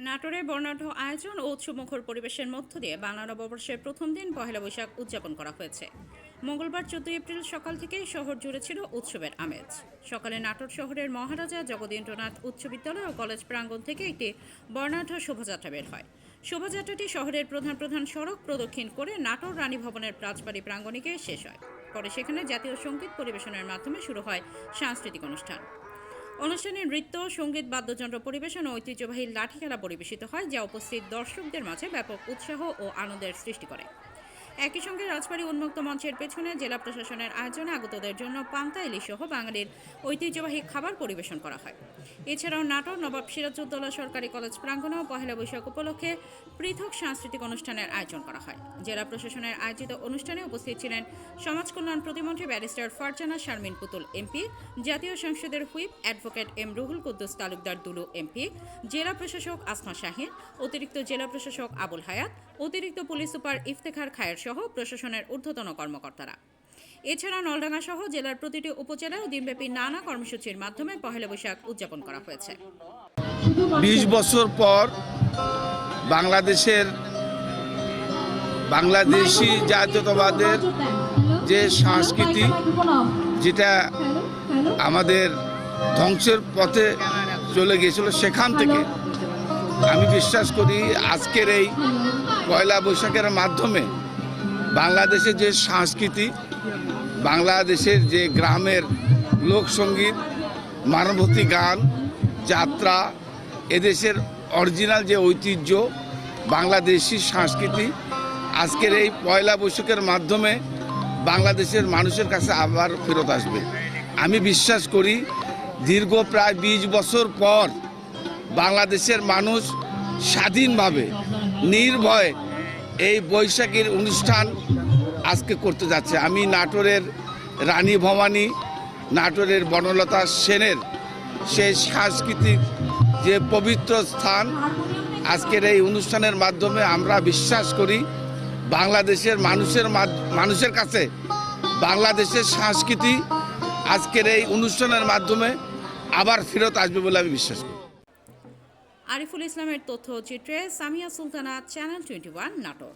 নাটোরে বর্ণাঢ্য আয়োজন ও উৎসবমুখর পরিবেশের মধ্য দিয়ে বাংলা নববর্ষের প্রথম দিন পহেলা বৈশাখ উদযাপন করা হয়েছে। মঙ্গলবার 14 এপ্রিল সকাল থেকেই শহর জুড়ে ছিল উৎসবের আমেজ। সকালে নাটোর শহরের মহারাজা জগদীন্দ্রনাথ উচ্চ বিদ্যালয় ও কলেজ প্রাঙ্গণ থেকে একটি বর্ণাঢ্য শোভাযাত্রা বের হয়। শোভাযাত্রাটি শহরের প্রধান সড়ক প্রদক্ষিণ করে নাটোর রানী ভবনের রাজবাড়ী প্রাঙ্গণে গিয়ে শেষ হয়। পরে সেখানে জাতীয় সঙ্গীত পরিবেশনের মাধ্যমে শুরু হয় সাংস্কৃতিক অনুষ্ঠান। অনুষ্ঠানে নৃত্য, সঙ্গীত, বাদ্যযন্ত্র পরিবেশন ও ঐতিহ্যবাহী লাঠি খেলা পরিবেশিত হয়, যা উপস্থিত দর্শকদের মাঝে ব্যাপক উৎসাহ ও আনন্দের সৃষ্টি করে। একই সঙ্গে রাজবাড়ী উন্মুক্ত মঞ্চের পেছনে জেলা প্রশাসনের আয়োজনে আগতদের জন্য পান্তা ইলিশ সহ বাঙালির ঐতিহ্যবাহী খাবার পরিবেশন করা হয়। এছাড়াও নাটোর নবাব সিরাজউদ্দৌলা সরকারি কলেজ প্রাঙ্গণেও পহেলা বৈশাখ উপলক্ষে পৃথক সাংস্কৃতিক অনুষ্ঠানের আয়োজন করা হয়। জেলা প্রশাসনের আয়োজিত অনুষ্ঠানে উপস্থিত ছিলেন সমাজ কল্যাণ প্রতিমন্ত্রী ব্যারিস্টার ফারজানা শারমিন পুতুল এমপি, জাতীয় সংসদের whip advocate M Ruhul Quddus Talukdar Dulu MP, জেলা প্রশাসক আসমা শাহিন, অতিরিক্ত জেলা প্রশাসক আবুল হায়াত, অতিরিক্ত পুলিশ সুপার ইফতেখার খায়ের সহ প্রশাসনের ঊর্ধ্বতন কর্মকর্তারা। এছাড়া নলডাঙ্গা সহ জেলার প্রতিটি উপজেলায় দিনব্যাপী নানা কর্মসূচির মাধ্যমে পহেলা বৈশাখ উদযাপন করা হয়েছে। 20 বছর পর বাংলাদেশি জাতীয়তাবাদের যে সংস্কৃতি, যেটা আমাদের ধ্বংসের পথে চলে গিয়েছিল, সেখান থেকে আমি বিশ্বাস করি আজকের এই পয়লা বৈশাখের মাধ্যমে বাংলাদেশের যে সংস্কৃতি, বাংলাদেশের যে গ্রামের লোকসঙ্গীত, মানবতী গান, যাত্রা, এদেশের অরিজিনাল যে ঐতিহ্য, বাংলাদেশি সংস্কৃতি আজকের এই পয়লা বৈশাখের মাধ্যমে বাংলাদেশের মানুষের কাছে আবার ফেরত আসবে। আমি বিশ্বাস করি দীর্ঘ প্রায় 20 বছর পর বাংলাদেশের মানুষ স্বাধীনভাবে নির্ভয়ে এই বৈশাখীর অনুষ্ঠান আজকে করতে যাচ্ছে। আমি নাটোরের রানী ভবানী, নাটোরের বনলতা সেনের সেই সাংস্কৃতিক যে পবিত্র স্থান, আজকের এই অনুষ্ঠানের মাধ্যমে আমরা বিশ্বাস করি বাংলাদেশের মানুষের কাছে বাংলাদেশের সংস্কৃতি আজকের এই অনুষ্ঠানের মাধ্যমে আবার ফেরত আসবে বলে আমি বিশ্বাস করি। আরিফুল ইসলামের তথ্যচিত্রে সামিয়া সুলতানা, চ্যানেল 21, নাটোর।